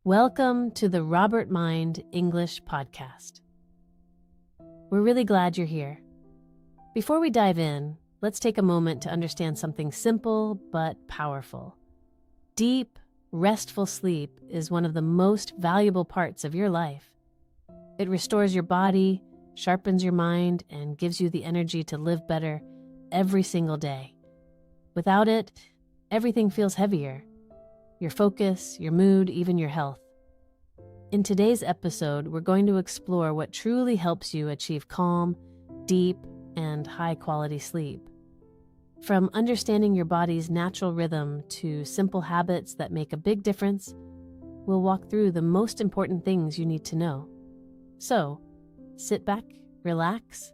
Welcome to the Robert Mind English Podcast. We're really glad you're here. Before we dive in, let's take a moment to understand something simple but powerful. Deep, restful sleep is one of the most valuable parts of your life. It restores your body, sharpens your mind, and gives you the energy to live better every single day. Without it, everything feels heavier. Your focus, your mood, even your health. In today's episode, we're going to explore what truly helps you achieve calm, deep, and high-quality sleep. From understanding your body's natural rhythm to simple habits that make a big difference, we'll walk through the most important things you need to know. So, sit back, relax,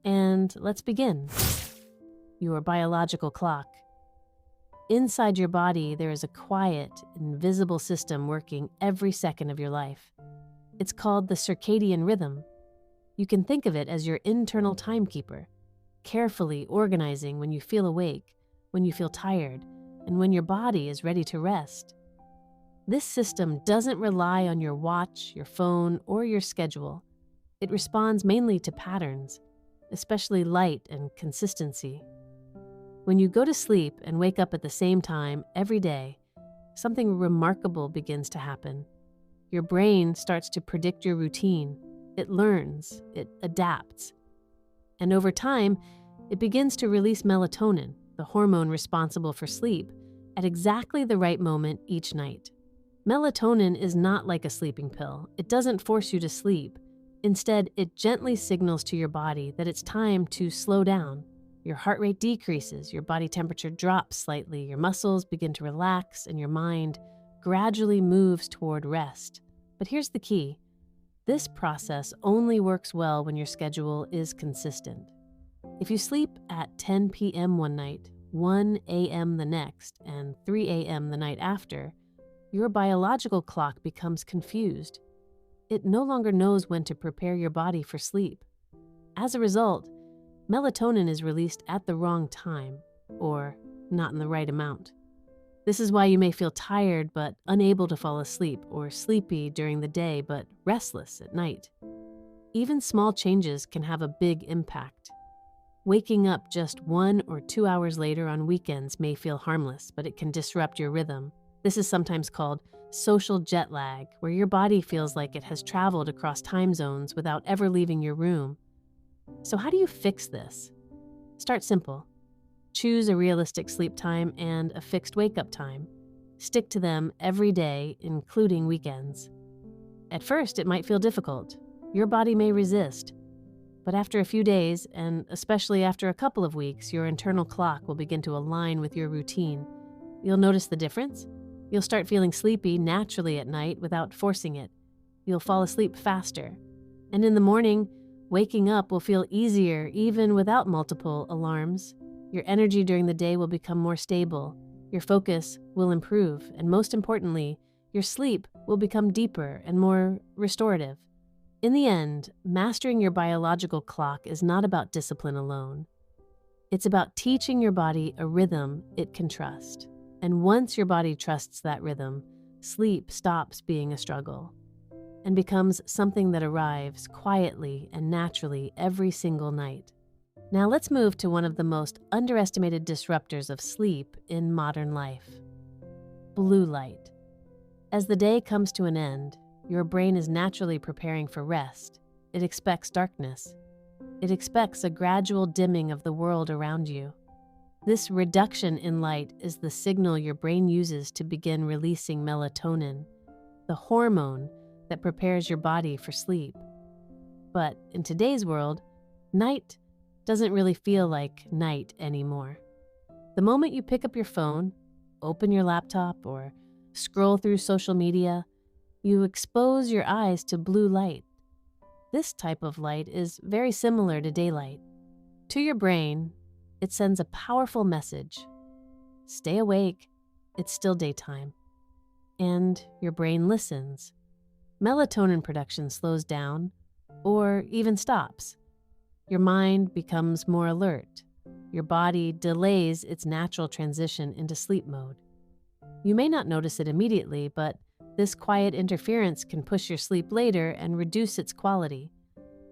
and let's begin. Your biological clock. Inside your body, there is a quiet, invisible system working every second of your life. It's called the circadian rhythm. You can think of it as your internal timekeeper, carefully organizing when you feel awake, when you feel tired, and when your body is ready to rest. This system doesn't rely on your watch, your phone, or your schedule. It responds mainly to patterns, especially light and consistency. When you go to sleep and wake up at the same time every day, something remarkable begins to happen. Your brain starts to predict your routine. It learns, it adapts. And over time, it begins to release melatonin, the hormone responsible for sleep, at exactly the right moment each night. Melatonin is not like a sleeping pill. It doesn't force you to sleep. Instead, it gently signals to your body that it's time to slow down. Your heart rate decreases, your body temperature drops slightly, your muscles begin to relax, and your mind gradually moves toward rest. But here's the key. This process only works well when your schedule is consistent. If you sleep at 10 p.m. one night, 1 a.m. the next, and 3 a.m. the night after, your biological clock becomes confused. It no longer knows when to prepare your body for sleep. As a result, melatonin is released at the wrong time, or not in the right amount. This is why you may feel tired but unable to fall asleep, or sleepy during the day but restless at night. Even small changes can have a big impact. Waking up just 1 or 2 hours later on weekends may feel harmless, but it can disrupt your rhythm. This is sometimes called social jet lag, where your body feels like it has traveled across time zones without ever leaving your room. So how do you fix this? Start simple. Choose a realistic sleep time and a fixed wake-up time. Stick to them every day, including weekends. At first, it might feel difficult. Your body may resist. But after a few days, and especially after a couple of weeks, your internal clock will begin to align with your routine. You'll notice the difference. You'll start feeling sleepy naturally at night without forcing it. You'll fall asleep faster. And in the morning, waking up will feel easier even without multiple alarms. Your energy during the day will become more stable. Your focus will improve. And most importantly, your sleep will become deeper and more restorative. In the end, mastering your biological clock is not about discipline alone. It's about teaching your body a rhythm it can trust. And once your body trusts that rhythm, sleep stops being a struggle and becomes something that arrives quietly and naturally every single night. Now let's move to one of the most underestimated disruptors of sleep in modern life: blue light. As the day comes to an end, your brain is naturally preparing for rest. It expects darkness. It expects a gradual dimming of the world around you. This reduction in light is the signal your brain uses to begin releasing melatonin, the hormone that prepares your body for sleep. But in today's world, night doesn't really feel like night anymore. The moment you pick up your phone, open your laptop, or scroll through social media, you expose your eyes to blue light. This type of light is very similar to daylight. To your brain, it sends a powerful message. Stay awake, it's still daytime. And your brain listens. Melatonin production slows down, or even stops. Your mind becomes more alert. Your body delays its natural transition into sleep mode. You may not notice it immediately, but This quiet interference can push your sleep later and reduce its quality.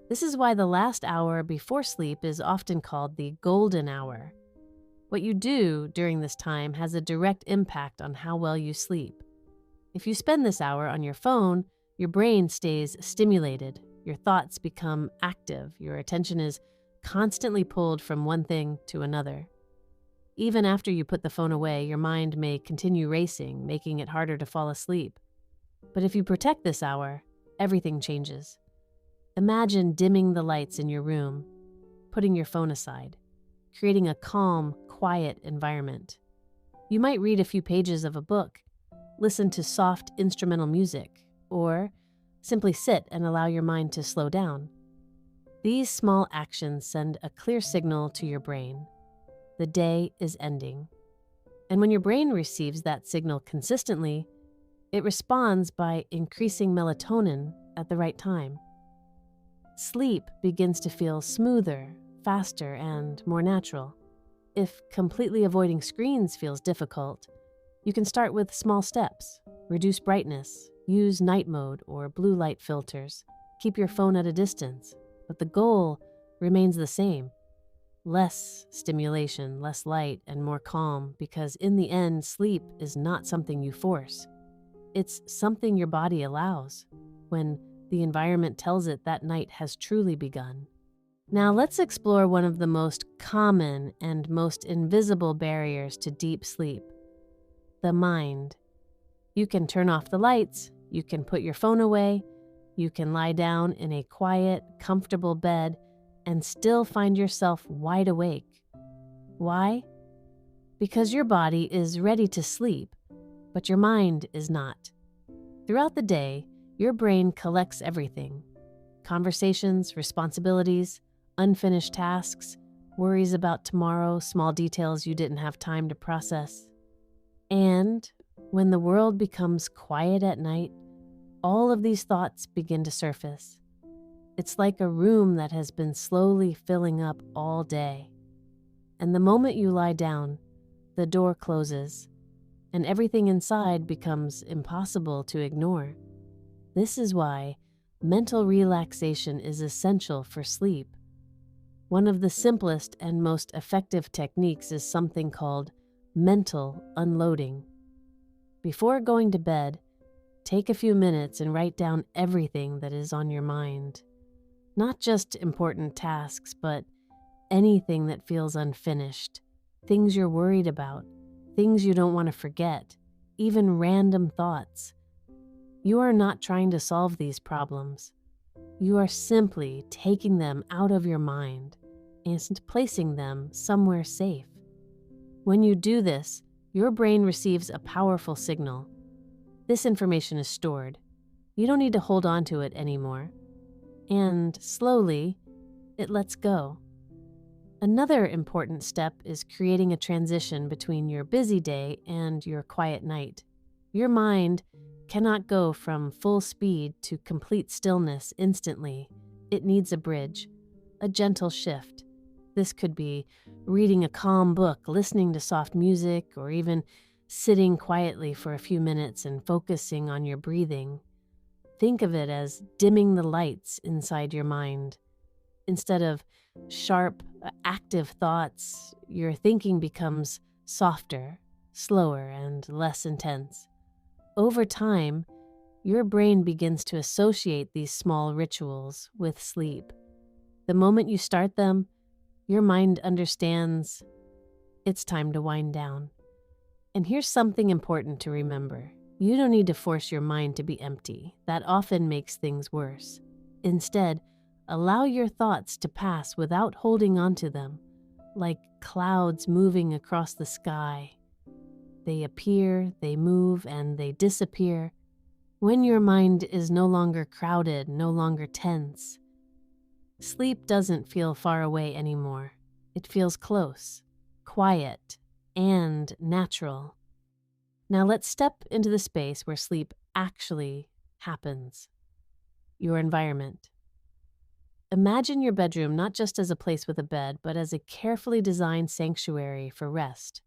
This is why the last hour before sleep is often called the golden hour. What you do during this time has a direct impact on how well you sleep. If you spend this hour on your phone, your brain stays stimulated, your thoughts become active, your attention is constantly pulled from one thing to another. Even after you put the phone away, your mind may continue racing, making it harder to fall asleep. But if you protect this hour, everything changes. Imagine dimming the lights in your room, putting your phone aside, creating a calm, quiet environment. You might read a few pages of a book, listen to soft instrumental music, or simply sit and allow your mind to slow down. These small actions send a clear signal to your brain. The day is ending. And when your brain receives that signal consistently, it responds by increasing melatonin at the right time. Sleep begins to feel smoother, faster, and more natural. If completely avoiding screens feels difficult, you can start with small steps. Reduce brightness, use night mode or blue light filters. Keep your phone at a distance, but the goal remains the same. Less stimulation, less light, and more calm, because in the end, sleep is not something you force. It's something your body allows when the environment tells it that night has truly begun. Now let's explore one of the most common and most invisible barriers to deep sleep: the mind. You can turn off the lights, you can put your phone away, you can lie down in a quiet, comfortable bed and still find yourself wide awake. Why? Because your body is ready to sleep, but your mind is not. Throughout the day, your brain collects everything: conversations, responsibilities, unfinished tasks, worries about tomorrow, small details you didn't have time to process. And when the world becomes quiet at night, all of these thoughts begin to surface. It's like a room that has been slowly filling up all day. And the moment you lie down, the door closes, and everything inside becomes impossible to ignore. This is why mental relaxation is essential for sleep. One of the simplest and most effective techniques is something called mental unloading. Before going to bed, take a few minutes and write down everything that is on your mind. Not just important tasks, but anything that feels unfinished, things you're worried about, things you don't want to forget, even random thoughts. You are not trying to solve these problems. You are simply taking them out of your mind and placing them somewhere safe. When you do this, your brain receives a powerful signal. This information is stored. You don't need to hold on to it anymore. And slowly, it lets go. Another important step is creating a transition between your busy day and your quiet night. Your mind cannot go from full speed to complete stillness instantly. It needs a bridge, a gentle shift. This could be reading a calm book, listening to soft music, or even sitting quietly for a few minutes and focusing on your breathing. Think of it as dimming the lights inside your mind. Instead of sharp, active thoughts, your thinking becomes softer, slower, and less intense. Over time, your brain begins to associate these small rituals with sleep. The moment you start them, your mind understands it's time to wind down. And here's something important to remember. You don't need to force your mind to be empty. That often makes things worse. Instead, allow your thoughts to pass without holding on to them, like clouds moving across the sky. They appear, they move, and they disappear. When your mind is no longer crowded, no longer tense, sleep doesn't feel far away anymore. It feels close, quiet, and natural. Now let's step into the space where sleep actually happens. Your environment. Imagine your bedroom not just as a place with a bed, but as a carefully designed sanctuary for rest.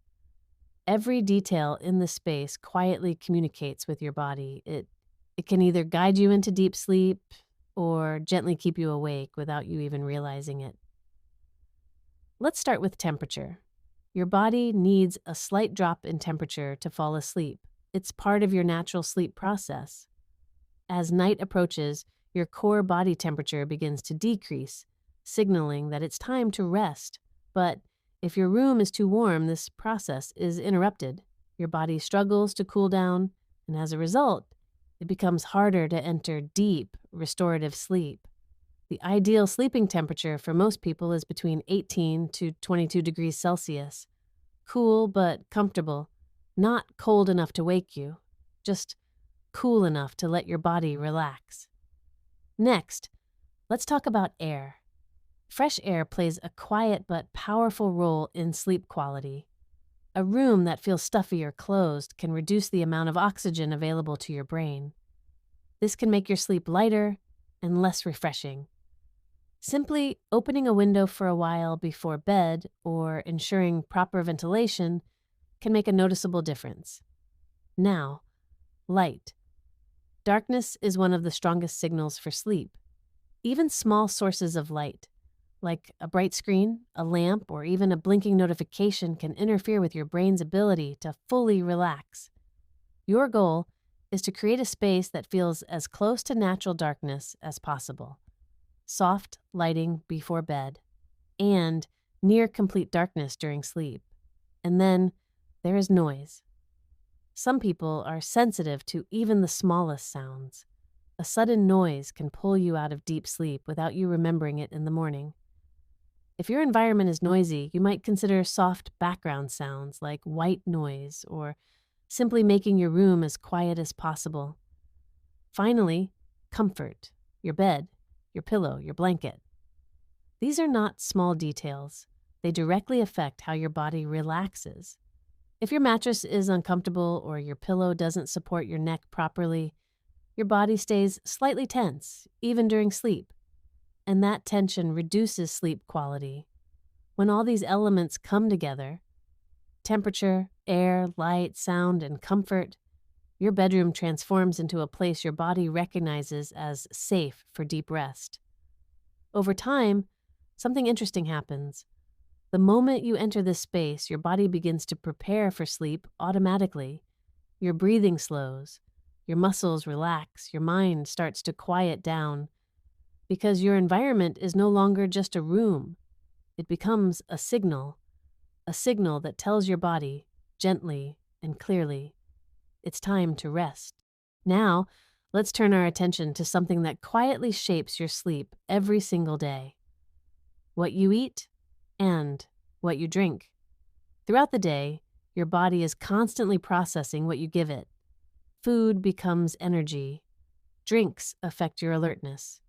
Every detail in the space quietly communicates with your body. It It can either guide you into deep sleep or gently keep you awake without you even realizing it. Let's start with temperature. Your body needs a slight drop in temperature to fall asleep. It's part of your natural sleep process. As night approaches, your core body temperature begins to decrease, signaling that it's time to rest. But if your room is too warm, this process is interrupted. Your body struggles to cool down, and as a result, it becomes harder to enter deep, restorative sleep. The ideal sleeping temperature for most people is between 18 to 22 degrees Celsius. Cool but comfortable, not cold enough to wake you, just cool enough to let your body relax. Next, let's talk about air. Fresh air plays a quiet but powerful role in sleep quality. A room that feels stuffy or closed can reduce the amount of oxygen available to your brain. This can make your sleep lighter and less refreshing. Simply opening a window for a while before bed or ensuring proper ventilation can make a noticeable difference. Now, light. Darkness is one of the strongest signals for sleep. Even small sources of light, like a bright screen, a lamp, or even a blinking notification, can interfere with your brain's ability to fully relax. Your goal is to create a space that feels as close to natural darkness as possible. Soft lighting before bed, and near complete darkness during sleep. And then there is noise. Some people are sensitive to even the smallest sounds. A sudden noise can pull you out of deep sleep without you remembering it in the morning. If your environment is noisy, you might consider soft background sounds like white noise or simply making your room as quiet as possible. Finally, comfort, your bed, your pillow, your blanket. These are not small details. They directly affect how your body relaxes. If your mattress is uncomfortable or your pillow doesn't support your neck properly, your body stays slightly tense, even during sleep. And that tension reduces sleep quality. When all these elements come together, temperature, air, light, sound, and comfort, your bedroom transforms into a place your body recognizes as safe for deep rest. Over time, something interesting happens. The moment you enter this space, your body begins to prepare for sleep automatically. Your breathing slows, your muscles relax, your mind starts to quiet down. Because your environment is no longer just a room. It becomes a signal that tells your body, gently and clearly, it's time to rest. Now, let's turn our attention to something that quietly shapes your sleep every single day. What you eat and what you drink. Throughout the day, your body is constantly processing what you give it. Food becomes energy. Drinks affect your alertness.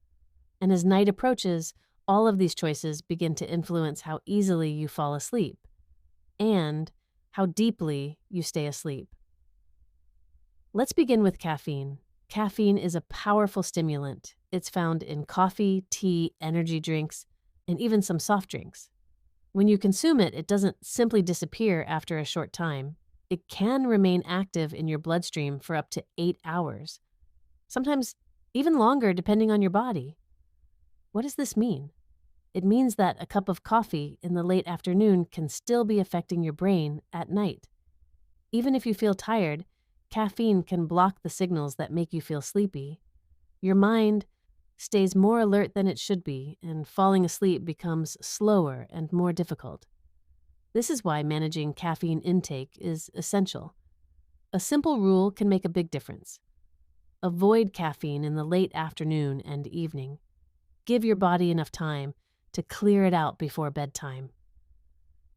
And as night approaches, all of these choices begin to influence how easily you fall asleep and how deeply you stay asleep. Let's begin with caffeine. Caffeine is a powerful stimulant. It's found in coffee, tea, energy drinks, and even some soft drinks. When you consume it, it doesn't simply disappear after a short time. It can remain active in your bloodstream for up to 8 hours, sometimes even longer depending on your body. What does this mean? It means that a cup of coffee in the late afternoon can still be affecting your brain at night. Even if you feel tired, caffeine can block the signals that make you feel sleepy. Your mind stays more alert than it should be, and falling asleep becomes slower and more difficult. This is why managing caffeine intake is essential. A simple rule can make a big difference. Avoid caffeine in the late afternoon and evening. Give your body enough time to clear it out before bedtime.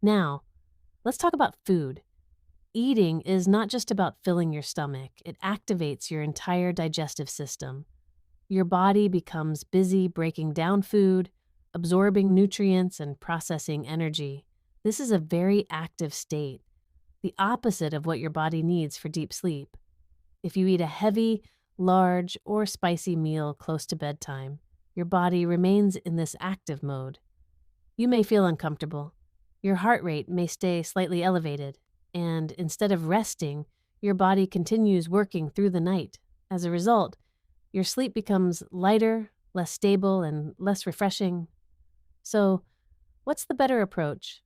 Now, let's talk about food. Eating is not just about filling your stomach. It activates your entire digestive system. Your body becomes busy breaking down food, absorbing nutrients, and processing energy. This is a very active state, the opposite of what your body needs for deep sleep. If you eat a heavy, large, or spicy meal close to bedtime, your body remains in this active mode. You may feel uncomfortable. Your heart rate may stay slightly elevated, and instead of resting, your body continues working through the night. As a result, your sleep becomes lighter, less stable, and less refreshing. So, what's the better approach?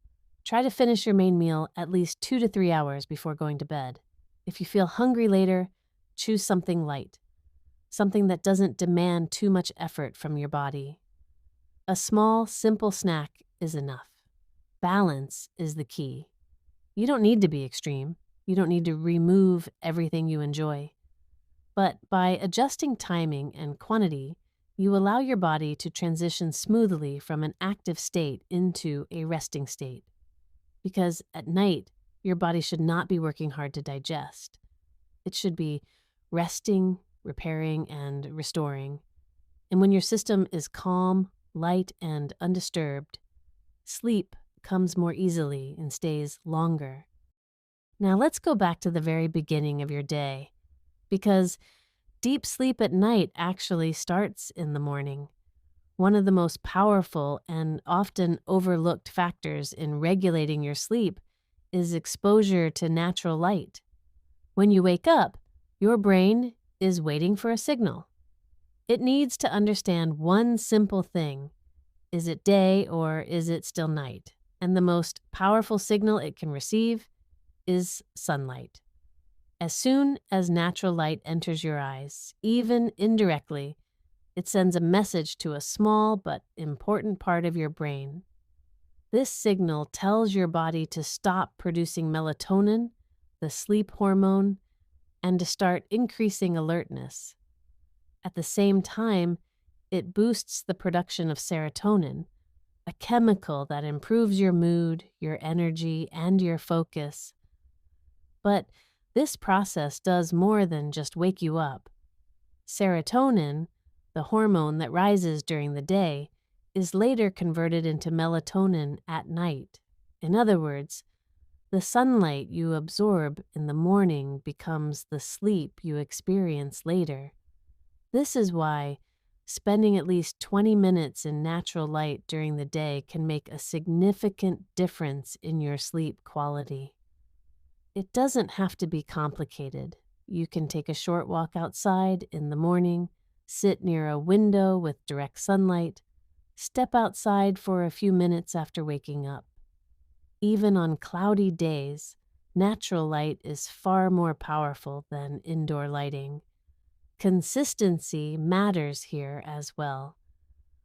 Try to finish your main meal at least 2 to 3 hours before going to bed. If you feel hungry later, choose something light, something that doesn't demand too much effort from your body. A small, simple snack is enough. Balance is the key. You don't need to be extreme. You don't need to remove everything you enjoy. But by adjusting timing and quantity, you allow your body to transition smoothly from an active state into a resting state. Because at night, your body should not be working hard to digest. It should be resting, repairing, and restoring. And when your system is calm, light, and undisturbed, sleep comes more easily and stays longer. Now let's go back to the very beginning of your day, because deep sleep at night actually starts in the morning. One of the most powerful and often overlooked factors in regulating your sleep is exposure to natural light. When you wake up, your brain is waiting for a signal. It needs to understand one simple thing. Is it day or is it still night? And the most powerful signal it can receive is sunlight. As soon as natural light enters your eyes, even indirectly, it sends a message to a small but important part of your brain. This signal tells your body to stop producing melatonin, the sleep hormone, and to start increasing alertness. At the same time, it boosts the production of serotonin, a chemical that improves your mood, your energy, and your focus. But this process does more than just wake you up. Serotonin, the hormone that rises during the day, is later converted into melatonin at night. In other words, the sunlight you absorb in the morning becomes the sleep you experience later. This is why spending at least 20 minutes in natural light during the day can make a significant difference in your sleep quality. It doesn't have to be complicated. You can take a short walk outside in the morning, sit near a window with direct sunlight, step outside for a few minutes after waking up. Even on cloudy days, natural light is far more powerful than indoor lighting. Consistency matters here as well.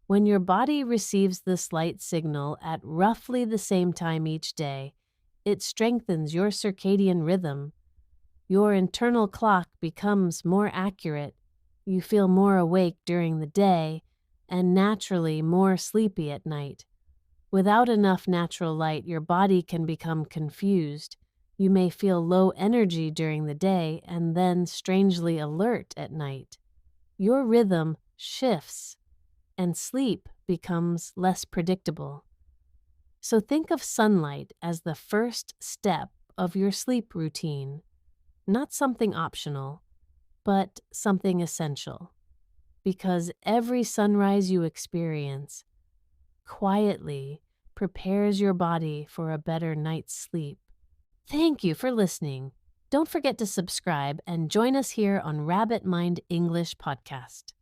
When your body receives this light signal at roughly the same time each day, it strengthens your circadian rhythm. Your internal clock becomes more accurate. You feel more awake during the day and naturally more sleepy at night. Without enough natural light, your body can become confused. You may feel low energy during the day and then strangely alert at night. Your rhythm shifts and sleep becomes less predictable. So think of sunlight as the first step of your sleep routine, not something optional, but something essential. Because every sunrise you experience quietly prepares your body for a better night's sleep. Thank you for listening. Don't forget to subscribe and join us here on Rabbit Mind English Podcast.